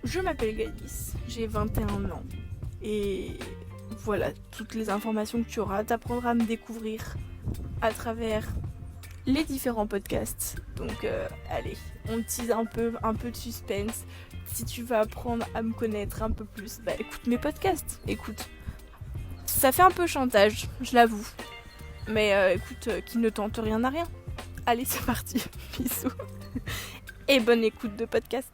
Je m'appelle Gladys, j'ai 21 ans et voilà toutes les informations que tu auras. T'apprendras à me découvrir à travers les différents podcasts. Donc allez, on tease un peu de suspense. Si tu veux apprendre à me connaître un peu plus, bah écoute mes podcasts, écoute. Ça fait un peu chantage, je l'avoue. Mais écoute, qui ne tente rien n'a rien. Allez, c'est parti, bisous. Et bonne écoute de podcast.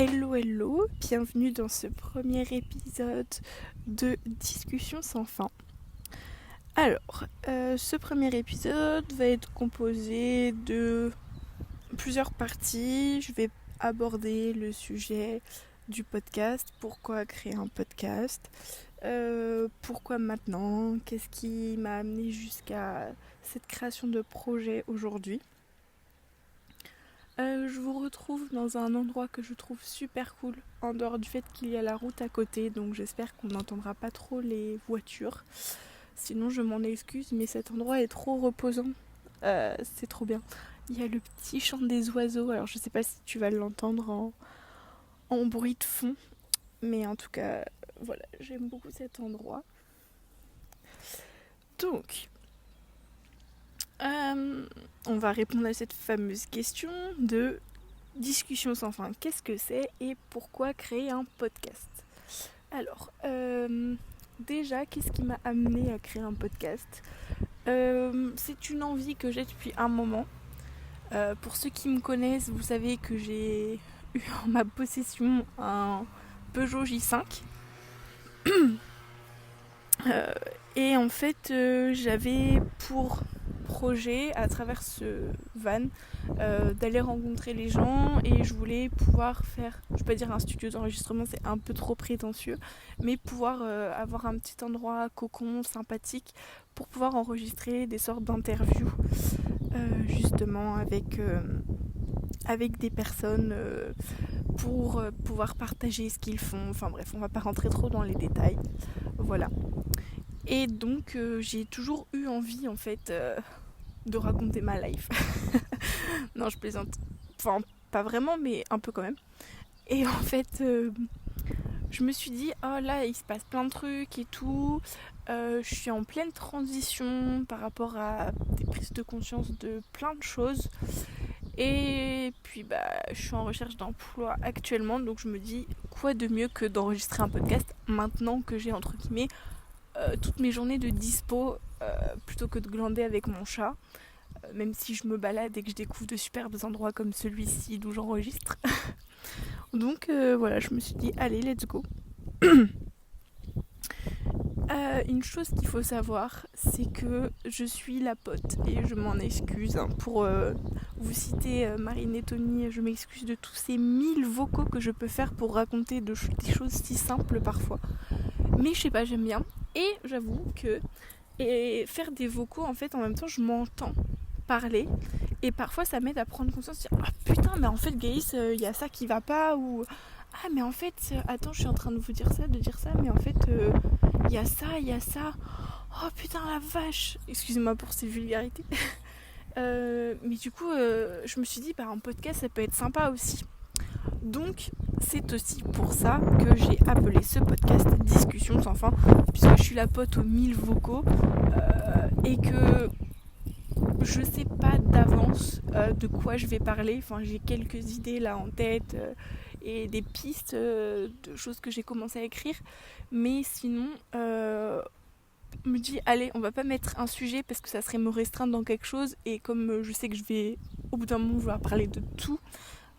Hello, bienvenue dans ce premier épisode de Discussion sans fin. Alors, ce premier épisode va être composé de plusieurs parties. Je vais aborder le sujet du podcast, pourquoi créer un podcast, pourquoi maintenant, qu'est-ce qui m'a amené jusqu'à cette création de projet aujourd'hui. Je vous retrouve dans un endroit que je trouve super cool, en dehors du fait qu'il y a la route à côté, donc j'espère qu'on n'entendra pas trop les voitures. Sinon je m'en excuse, mais cet endroit est trop reposant, c'est trop bien. Il y a le petit chant des oiseaux, alors je sais pas si tu vas l'entendre en bruit de fond, mais en tout cas, voilà, j'aime beaucoup cet endroit. Donc, on va répondre à cette fameuse question de discussion sans fin. Qu'est-ce que c'est et pourquoi créer un podcast ? Alors, déjà, qu'est-ce qui m'a amené à créer un podcast ? C'est une envie que j'ai depuis un moment. Pour ceux qui me connaissent, vous savez que j'ai eu en ma possession un Peugeot J5. Et en fait, j'avais pour projet à travers ce van d'aller rencontrer les gens et je voulais pouvoir faire, je vais pas dire un studio d'enregistrement, c'est un peu trop prétentieux, mais pouvoir avoir un petit endroit cocon sympathique pour pouvoir enregistrer des sortes d'interviews justement avec des personnes pour pouvoir partager ce qu'ils font. Enfin bref, on va pas rentrer trop dans les détails. Voilà. Et donc j'ai toujours eu envie en fait de raconter ma life. Non, je plaisante. Enfin, pas vraiment, mais un peu quand même. Et en fait, je me suis dit, oh là, il se passe plein de trucs et tout. Je suis en pleine transition par rapport à des prises de conscience de plein de choses. Et puis, je suis en recherche d'emploi actuellement. Donc, je me dis, quoi de mieux que d'enregistrer un podcast maintenant que j'ai, entre guillemets, toutes mes journées de dispo plutôt que de glander avec mon chat, même si je me balade et que je découvre de superbes endroits comme celui-ci d'où j'enregistre. Donc voilà, je me suis dit allez, let's go. Une chose qu'il faut savoir, c'est que je suis la pote et je m'en excuse pour vous citer Marine et Tony, je m'excuse de tous ces 1000 vocaux que je peux faire pour raconter des choses si simples parfois. Mais je sais pas, j'aime bien. Et j'avoue que faire des vocaux, en fait, en même temps, je m'entends parler. Et parfois, ça m'aide à prendre conscience, de dire ah putain, mais en fait, Gaïs, y a ça qui va pas. Ou ah, mais en fait, attends, je suis en train de vous dire ça, mais en fait, y a ça. Oh putain, la vache. Excusez-moi pour ces vulgarités. Mais du coup, je me suis dit, un podcast, ça peut être sympa aussi. Donc, c'est aussi pour ça que j'ai appelé ce podcast Discussion sans fin, puisque je suis la pote aux 1000 vocaux et que je sais pas d'avance de quoi je vais parler. Enfin, j'ai quelques idées là en tête et des pistes de choses que j'ai commencé à écrire, mais sinon, me dis allez, on va pas mettre un sujet parce que ça serait me restreindre dans quelque chose, et comme je sais que je vais au bout d'un moment vouloir parler de tout.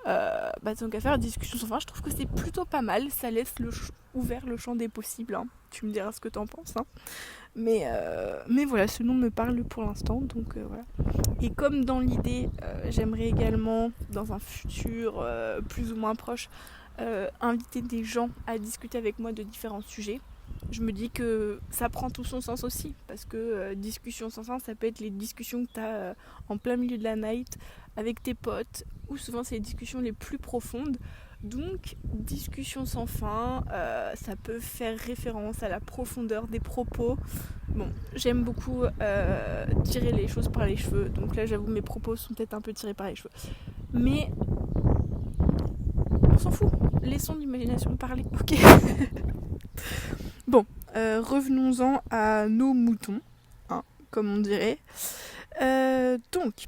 Tant qu'à faire discussion sans fin, je trouve que c'est plutôt pas mal, ça laisse ouvert le champ des possibles, hein. Tu me diras ce que t'en penses, hein. Mais voilà, ce nom me parle pour l'instant, donc voilà. Et comme dans l'idée, j'aimerais également, dans un futur plus ou moins proche, inviter des gens à discuter avec moi de différents sujets. Je me dis que ça prend tout son sens aussi, parce que discussion sans fin, ça peut être les discussions que t'as en plein milieu de la night avec tes potes, ou souvent c'est les discussions les plus profondes. Donc, discussion sans fin, ça peut faire référence à la profondeur des propos. Bon, j'aime beaucoup tirer les choses par les cheveux, donc là j'avoue mes propos sont peut-être un peu tirés par les cheveux. Mais on s'en fout, laissons l'imagination parler, ok. Bon, revenons-en à nos moutons, hein, comme on dirait. Donc,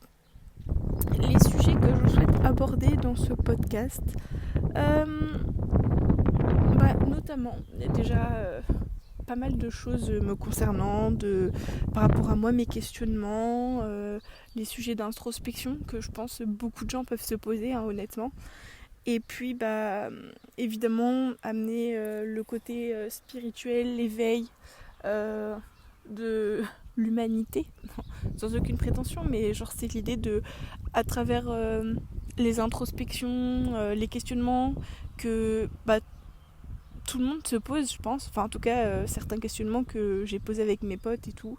les sujets que je souhaite aborder dans ce podcast, notamment, il y a déjà pas mal de choses me concernant, par rapport à moi, mes questionnements, les sujets d'introspection que je pense beaucoup de gens peuvent se poser, hein, honnêtement. Et puis, évidemment, amener le côté spirituel, l'éveil de l'humanité, sans aucune prétention, mais genre c'est l'idée de, à travers les introspections, les questionnements que tout le monde se pose, je pense, enfin en tout cas certains questionnements que j'ai posés avec mes potes et tout,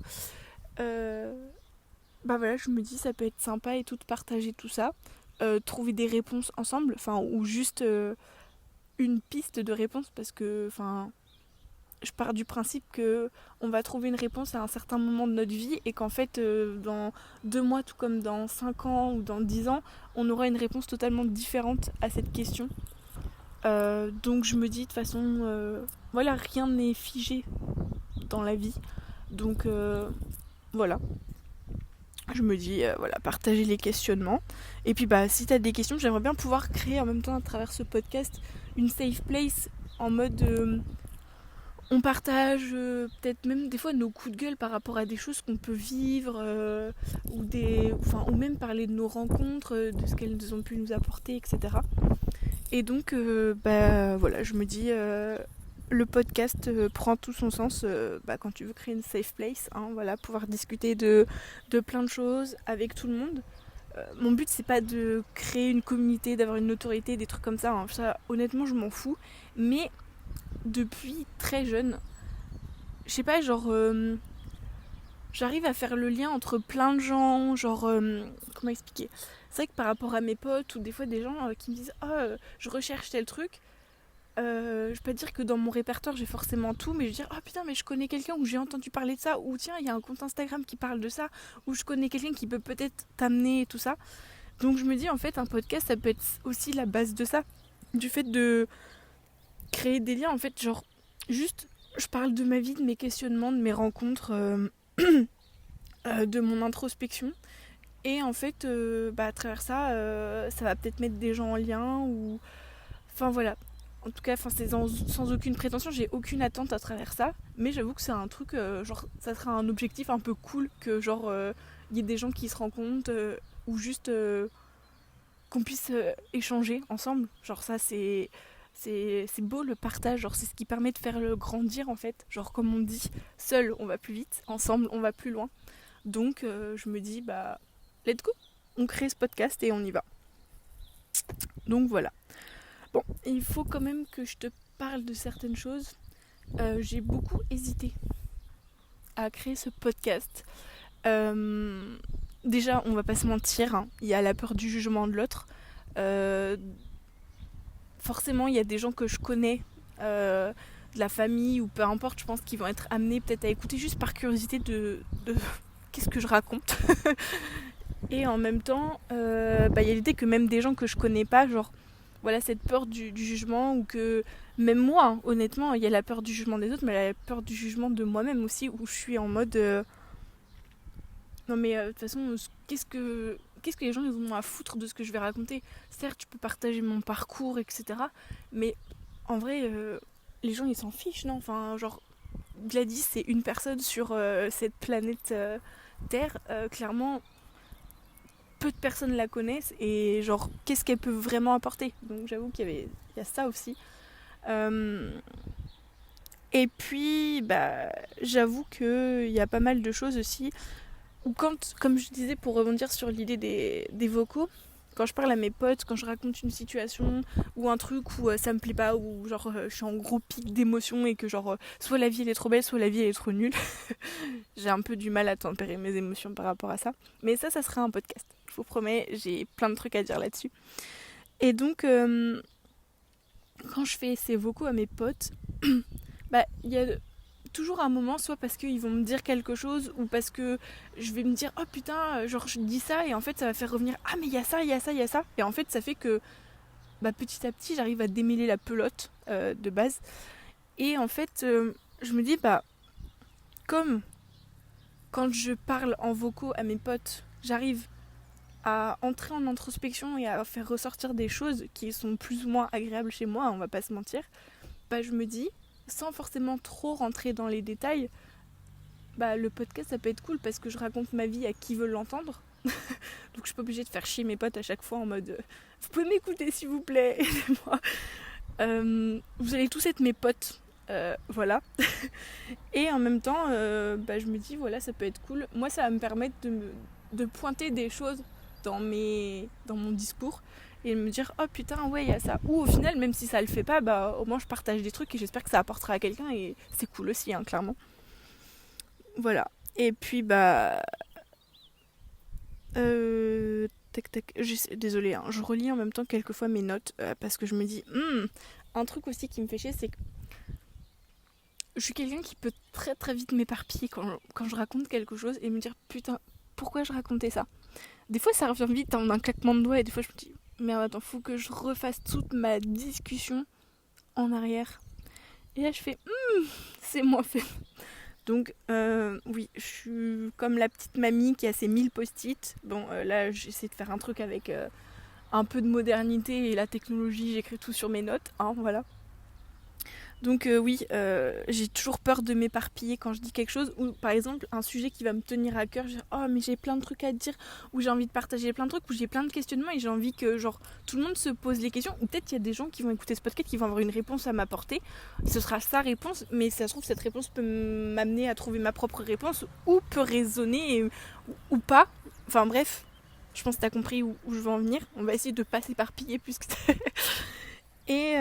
voilà, je me dis ça peut être sympa et tout de partager tout ça, trouver des réponses ensemble, enfin ou juste une piste de réponse parce que enfin je pars du principe que on va trouver une réponse à un certain moment de notre vie et qu'en fait dans 2 mois tout comme dans 5 ans ou dans 10 ans on aura une réponse totalement différente à cette question. Donc je me dis de toute façon voilà, rien n'est figé dans la vie, donc voilà, je me dis voilà, partager les questionnements et puis si t'as des questions, j'aimerais bien pouvoir créer en même temps à travers ce podcast une safe place en mode on partage peut-être même des fois nos coups de gueule par rapport à des choses qu'on peut vivre ou même parler de nos rencontres, de ce qu'elles ont pu nous apporter, etc. Et donc voilà, je me dis le podcast prend tout son sens quand tu veux créer une safe place, hein, voilà, pouvoir discuter de plein de choses avec tout le monde. Mon but c'est pas de créer une communauté, d'avoir une notoriété, des trucs comme ça, hein. Ça honnêtement je m'en fous, mais depuis très jeune, je sais pas, j'arrive à faire le lien entre plein de gens, comment expliquer. C'est vrai que par rapport à mes potes ou des fois des gens qui me disent je recherche tel truc, je peux pas dire que dans mon répertoire j'ai forcément tout, mais je veux dire putain mais je connais quelqu'un où j'ai entendu parler de ça, ou tiens il y a un compte Instagram qui parle de ça, ou je connais quelqu'un qui peut peut-être t'amener et tout ça. Donc je me dis en fait un podcast ça peut être aussi la base de ça, du fait de créer des liens en fait, genre juste je parle de ma vie, de mes questionnements, de mes rencontres, de mon introspection, et en fait à travers ça ça va peut-être mettre des gens en lien, ou enfin voilà, en tout cas c'est sans aucune prétention, j'ai aucune attente à travers ça, mais j'avoue que c'est un truc genre ça sera un objectif un peu cool que il y ait des gens qui se rencontrent ou juste qu'on puisse échanger ensemble, genre ça c'est beau le partage, genre c'est ce qui permet de faire le grandir en fait, genre comme on dit, seul on va plus vite, ensemble on va plus loin. Donc je me dis let's go, on crée ce podcast et on y va. Donc voilà. Bon, il faut quand même que je te parle de certaines choses. J'ai beaucoup hésité à créer ce podcast. Déjà, on va pas se mentir, hein, il y a la peur du jugement de l'autre. Forcément, il y a des gens que je connais, de la famille ou peu importe, je pense qu'ils vont être amenés peut-être à écouter juste par curiosité de qu'est-ce que je raconte. Et en même temps, y a l'idée que même des gens que je connais pas, genre voilà, cette peur du jugement, ou que même moi, hein, honnêtement, il y a la peur du jugement des autres, mais il y a la peur du jugement de moi-même aussi, où je suis en mode non mais de toute façon, qu'est-ce que les gens ils ont à foutre de ce que je vais raconter. Certes, je peux partager mon parcours, etc. Mais en vrai, les gens ils s'en fichent, non? Enfin, genre, Gladys, c'est une personne sur cette planète Terre. Clairement, peu de personnes la connaissent, et genre, qu'est-ce qu'elle peut vraiment apporter? Donc j'avoue qu'il y a ça aussi. Et puis, j'avoue qu'il y a pas mal de choses aussi. Ou quand, comme je disais, pour rebondir sur l'idée des vocaux, quand je parle à mes potes, quand je raconte une situation ou un truc où ça me plaît pas, ou je suis en gros pic d'émotion et que soit la vie elle est trop belle, soit la vie elle est trop nulle. J'ai un peu du mal à tempérer mes émotions par rapport à ça. Mais ça serait un podcast. Je vous promets, j'ai plein de trucs à dire là-dessus. Et donc, quand je fais ces vocaux à mes potes, bah il y a toujours un moment, soit parce qu'ils vont me dire quelque chose, ou parce que je vais me dire oh putain, genre je dis ça et en fait ça va faire revenir ah mais il y a ça, il y a ça, il y a ça, et en fait ça fait que bah, petit à petit j'arrive à démêler la pelote de base, et en fait je me dis bah comme quand je parle en vocaux à mes potes, j'arrive à entrer en introspection et à faire ressortir des choses qui sont plus ou moins agréables chez moi, on va pas se mentir, bah je me dis, sans forcément trop rentrer dans les détails, bah le podcast ça peut être cool parce que je raconte ma vie à qui veut l'entendre. Donc je suis pas obligée de faire chier mes potes à chaque fois en mode vous pouvez m'écouter s'il vous plaît, aidez-moi. Vous allez tous être mes potes. Voilà. Et en même temps, bah, je me dis, voilà, ça peut être cool. Moi, ça va me permettre de pointer des choses dans mon discours et de me dire, oh putain, ouais, il y a ça. Ou au final, même si ça le fait pas, bah, au moins je partage des trucs et j'espère que ça apportera à quelqu'un et c'est cool aussi, hein, clairement. Voilà. Et puis, bah. Tac tac. Désolée, hein, je relis en même temps quelquefois mes notes parce que je me dis, un truc aussi qui me fait chier, c'est que je suis quelqu'un qui peut très très vite m'éparpiller quand je raconte quelque chose et me dire putain, pourquoi je racontais ça. Des fois ça revient vite en un claquement de doigts et des fois je me dis merde, attends, faut que je refasse toute ma discussion en arrière. Et là je fais c'est moins fait. Donc oui, je suis comme la petite mamie qui a ses 1000 post-it. Bon là j'essaie de faire un truc avec un peu de modernité et la technologie, j'écris tout sur mes notes, hein, voilà. Donc oui, j'ai toujours peur de m'éparpiller quand je dis quelque chose, ou par exemple un sujet qui va me tenir à cœur, je dis oh mais j'ai plein de trucs à te dire, ou j'ai envie de partager plein de trucs, ou j'ai plein de questionnements et j'ai envie que genre tout le monde se pose les questions, ou peut-être il y a des gens qui vont écouter ce podcast qui vont avoir une réponse à m'apporter, ce sera sa réponse, mais ça se trouve cette réponse peut m'amener à trouver ma propre réponse, ou peut résonner, ou pas, enfin bref, je pense que t'as compris où je veux en venir, on va essayer de pas s'éparpiller plus que et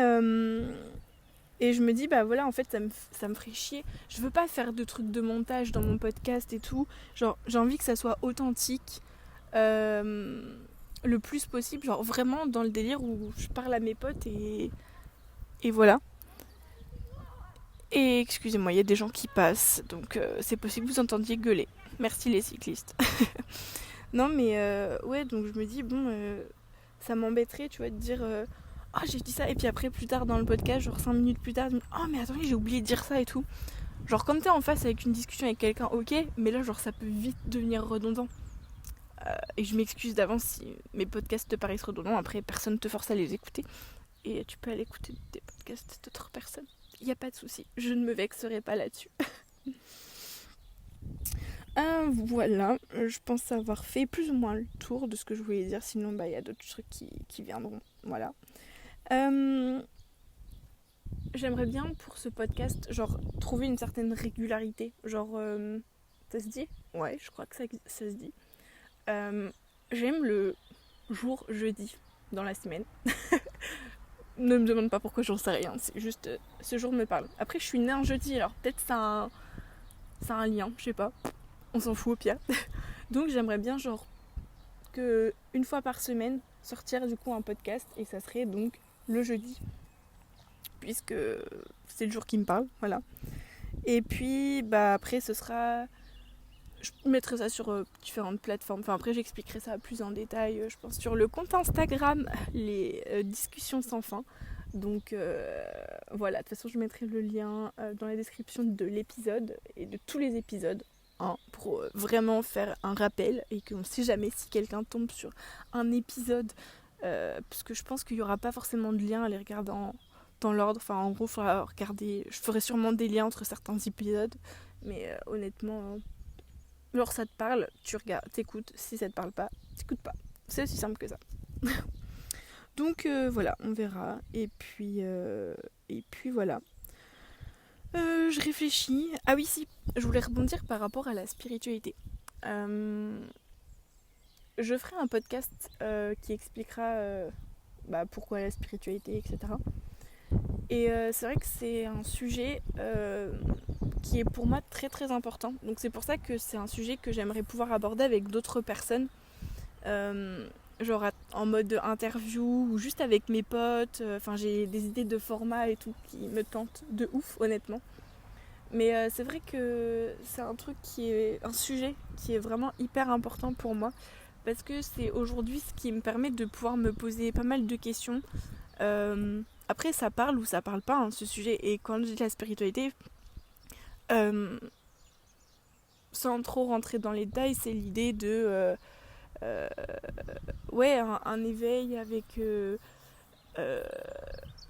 et je me dis, bah voilà, en fait, ça me ferait chier. Je veux pas faire de trucs de montage dans mon podcast et tout. Genre, j'ai envie que ça soit authentique le plus possible. Genre, vraiment dans le délire où je parle à mes potes et voilà. Et excusez-moi, il y a des gens qui passent. Donc, c'est possible que vous entendiez gueuler. Merci les cyclistes. Non, mais ouais, donc je me dis, bon, ça m'embêterait, tu vois, de dire... oh j'ai dit ça, et puis après plus tard dans le podcast, genre 5 minutes plus tard, je me dis oh mais attendez j'ai oublié de dire ça et tout. Genre comme t'es en face avec une discussion avec quelqu'un, ok, mais là genre ça peut vite devenir redondant. Et je m'excuse d'avance si mes podcasts te paraissent redondants, après personne te force à les écouter. Et tu peux aller écouter des podcasts d'autres personnes. Il n'y a pas de souci, je ne me vexerai pas là-dessus. Voilà, je pense avoir fait plus ou moins le tour de ce que je voulais dire, sinon bah il y a d'autres trucs qui viendront, voilà. J'aimerais bien pour ce podcast, genre, trouver une certaine régularité. Genre, ça se dit ? Ouais, je crois que ça se dit. J'aime le jour jeudi dans la semaine. Ne me demande pas pourquoi, j'en sais rien. C'est juste, ce jour me parle. Après, je suis née un jeudi, alors peut-être ça a un lien, je sais pas. On s'en fout au pire. Donc j'aimerais bien, genre, que une fois par semaine, sortir du coup un podcast. Et ça serait donc le jeudi. Puisque c'est le jour qui me parle, voilà. Et puis, bah après, ce sera... Je mettrai ça sur différentes plateformes. Enfin, après, j'expliquerai ça plus en détail, je pense, sur le compte Instagram, les discussions sans fin. Donc, voilà. De toute façon, je mettrai le lien dans la description de l'épisode et de tous les épisodes, hein, pour vraiment faire un rappel et qu'on ne sait jamais si quelqu'un tombe sur un épisode, parce que je pense qu'il n'y aura pas forcément de lien à les regarder dans l'ordre, enfin en gros il faudra regarder, je ferai sûrement des liens entre certains épisodes, mais honnêtement, genre ça te parle, tu regardes, t'écoutes, si ça te parle pas, t'écoutes pas, c'est aussi simple que ça. Donc voilà, on verra, et puis voilà. Je réfléchis, ah oui si, je voulais rebondir par rapport à la spiritualité. Je ferai un podcast qui expliquera pourquoi la spiritualité, etc. Et c'est vrai que c'est un sujet qui est pour moi très très important. Donc c'est pour ça que c'est un sujet que j'aimerais pouvoir aborder avec d'autres personnes. genre en mode interview ou juste avec mes potes. Enfin, j'ai des idées de format et tout qui me tentent de ouf, honnêtement. Mais c'est vrai que c'est un sujet qui est vraiment hyper important pour moi parce que c'est aujourd'hui ce qui me permet de pouvoir me poser pas mal de questions. Après, ça parle ou ça parle pas, hein, ce sujet. Et quand je dis la spiritualité, euh, sans trop rentrer dans les détails, c'est l'idée de euh, ouais, un éveil avec euh,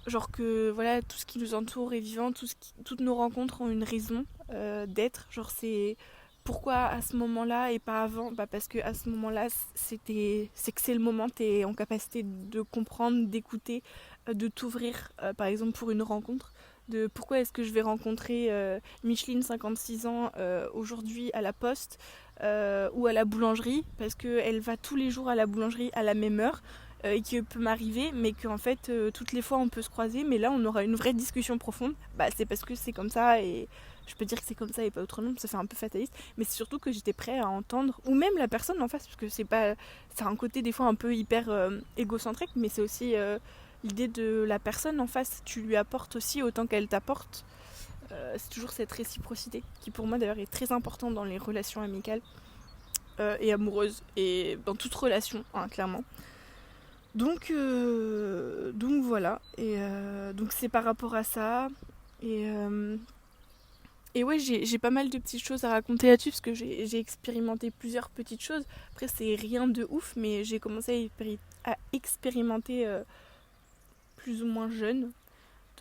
genre que voilà, tout ce qui nous entoure est vivant, toutes nos rencontres ont une raison d'être. Genre c'est pourquoi à ce moment-là et pas avant. Bah parce que à ce moment-là c'est que c'est le moment, t'es en capacité de comprendre, d'écouter, de t'ouvrir par exemple pour une rencontre. De pourquoi est-ce que je vais rencontrer Micheline 56 ans aujourd'hui à la poste ou à la boulangerie parce qu'elle va tous les jours à la boulangerie à la même heure et qui peut m'arriver, mais qu'en fait, toutes les fois on peut se croiser, mais là on aura une vraie discussion profonde. Bah, c'est parce que c'est comme ça, et je peux dire que c'est comme ça et pas autrement, ça fait un peu fataliste, mais c'est surtout que j'étais prêt à entendre, ou même la personne en face, parce que c'est pas. C'est un côté des fois un peu hyper égocentrique, mais c'est aussi l'idée de la personne en face, tu lui apportes aussi autant qu'elle t'apporte. C'est toujours cette réciprocité, qui pour moi d'ailleurs est très importante dans les relations amicales et amoureuses, et dans toute relation, hein, clairement. Donc voilà, et donc c'est par rapport à ça, et, euh, et ouais, j'ai pas mal de petites choses à raconter là-dessus, parce que j'ai expérimenté plusieurs petites choses. Après, c'est rien de ouf, mais j'ai commencé à expérimenter plus ou moins jeune,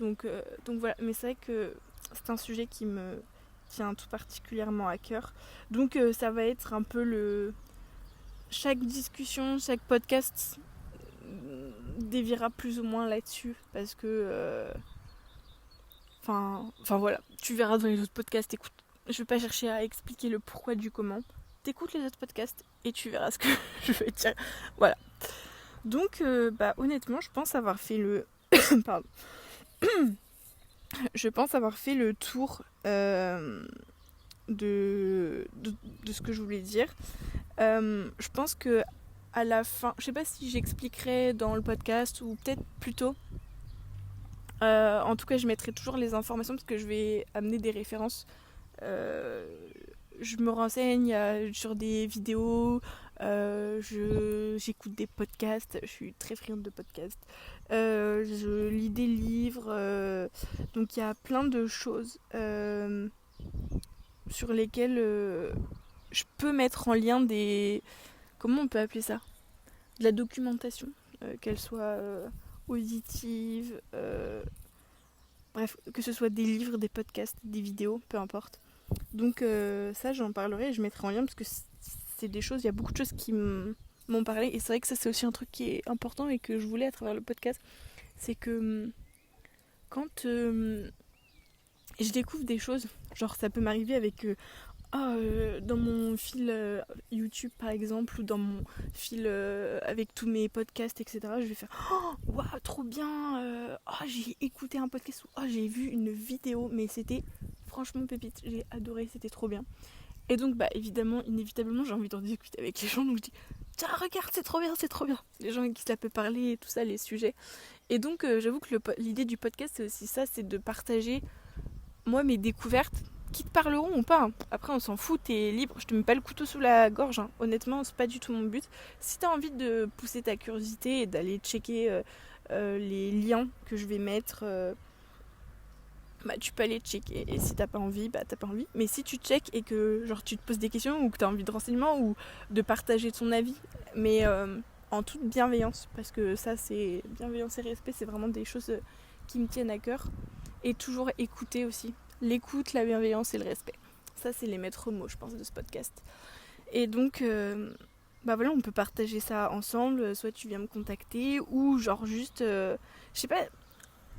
donc voilà, mais c'est vrai que c'est un sujet qui me tient tout particulièrement à cœur, donc ça va être un peu chaque discussion, chaque podcast déviera plus ou moins là-dessus parce que enfin voilà, tu verras dans les autres podcasts. Écoute, je vais pas chercher à expliquer le pourquoi du comment. T'écoutes les autres podcasts et tu verras ce que je veux dire. Voilà. Donc bah honnêtement, je pense avoir fait le pardon. Je pense avoir fait le tour de ce que je voulais dire. Je pense que à la fin, je sais pas si j'expliquerai dans le podcast ou peut-être plus tôt. En tout cas, je mettrai toujours les informations parce que je vais amener des références. Euh, je me renseigne sur des vidéos, j'écoute des podcasts, je suis très friande de podcasts. Je lis des livres, donc il y a plein de choses sur lesquelles je peux mettre en lien des. Comment on peut appeler ça? De la documentation, qu'elle soit auditive, bref, que ce soit des livres, des podcasts, des vidéos, peu importe. Donc ça, j'en parlerai et je mettrai en lien parce que c'est des choses, il y a beaucoup de choses qui m'ont parlé, et c'est vrai que ça c'est aussi un truc qui est important et que je voulais à travers le podcast, c'est que quand je découvre des choses, genre ça peut m'arriver avec dans mon fil YouTube par exemple, ou dans mon fil avec tous mes podcasts, etc. Je vais faire oh, waouh, trop bien, oh, j'ai écouté un podcast, ou oh, j'ai vu une vidéo, mais c'était franchement pépite, j'ai adoré, c'était trop bien. Et donc, bah évidemment, inévitablement, j'ai envie d'en discuter avec les gens, donc je dis tiens, regarde, c'est trop bien, c'est trop bien. Les gens avec qui ça peut parler et tout ça, les sujets. Et donc, j'avoue que l'idée du podcast, c'est aussi ça, c'est de partager moi mes découvertes qui te parleront ou pas. Après, on s'en fout, t'es libre. Je te mets pas le couteau sous la gorge, hein. Honnêtement, c'est pas du tout mon but. Si t'as envie de pousser ta curiosité et d'aller checker les liens que je vais mettre, bah tu peux aller checker. Et si t'as pas envie, bah t'as pas envie. Mais si tu check et que genre tu te poses des questions ou que t'as envie de renseignements ou de partager ton avis, mais en toute bienveillance, parce que ça, c'est bienveillance et respect, c'est vraiment des choses qui me tiennent à cœur. Et toujours écouter aussi. L'écoute, la bienveillance et le respect. Ça, c'est les maîtres mots, je pense, de ce podcast. Et donc, bah voilà, on peut partager ça ensemble. Soit tu viens me contacter, ou genre juste, je sais pas,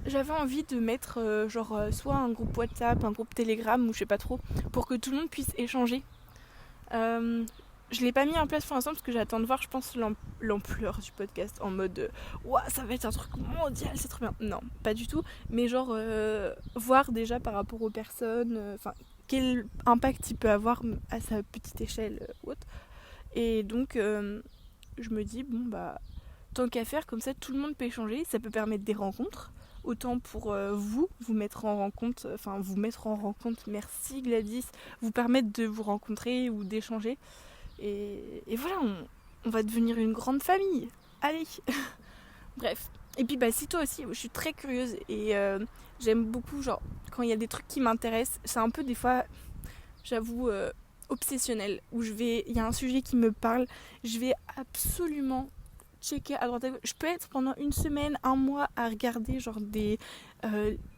j'avais envie de mettre soit un groupe WhatsApp, un groupe Telegram, ou je sais pas trop, pour que tout le monde puisse échanger. Je l'ai pas mis en place pour l'instant parce que j'attends de voir, je pense, l'ampleur du podcast en mode ouah, ça va être un truc mondial, c'est trop bien. Non, pas du tout, mais genre voir déjà par rapport aux personnes, enfin quel impact il peut avoir à sa petite échelle ou autre. Et donc je me dis, bon bah, tant qu'à faire, comme ça tout le monde peut échanger, ça peut permettre des rencontres. Autant pour vous mettre en rencontre, merci Gladys, vous permettre de vous rencontrer ou d'échanger. Et voilà, on va devenir une grande famille. Allez. Bref. Et puis si toi aussi, je suis très curieuse et j'aime beaucoup, genre, quand il y a des trucs qui m'intéressent, c'est un peu des fois, j'avoue, obsessionnel, où il y a un sujet qui me parle, je vais absolument checker à droite à gauche. Je peux être pendant une semaine, un mois à regarder genre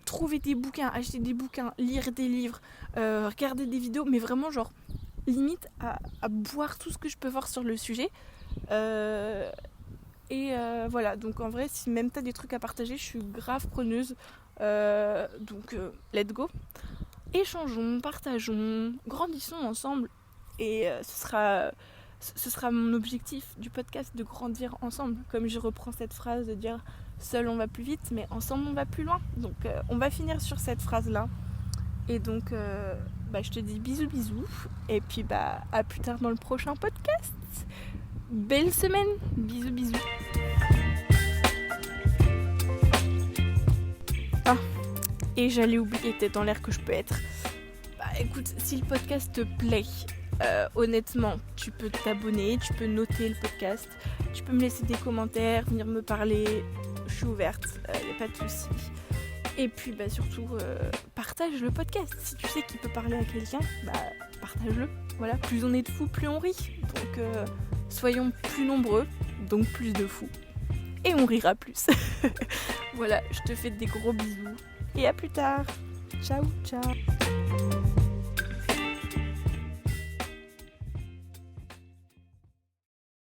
trouver des bouquins, acheter des bouquins, lire des livres, regarder des vidéos, mais vraiment genre limite à boire tout ce que je peux voir sur le sujet. Voilà, donc en vrai, si même t'as des trucs à partager, je suis grave preneuse. Donc let's go. Échangeons, partageons, grandissons ensemble. Et ce sera mon objectif du podcast, de grandir ensemble. Comme je reprends cette phrase de dire seul on va plus vite, mais ensemble on va plus loin. Donc on va finir sur cette phrase-là. Et donc je te dis bisous bisous. Et puis à plus tard dans le prochain podcast. Belle semaine, bisous bisous. Ah, et j'allais oublier, t'es dans l'air que je peux être. Écoute, si le podcast te plaît, honnêtement, tu peux t'abonner, tu peux noter le podcast, tu peux me laisser des commentaires, venir me parler, je suis ouverte, y a pas de souci. Et puis surtout, partage le podcast. Si tu sais qu'il peut parler à quelqu'un, partage-le. Voilà, plus on est de fous, plus on rit. Donc soyons plus nombreux, donc plus de fous. Et on rira plus. Voilà, je te fais des gros bisous. Et à plus tard. Ciao, ciao.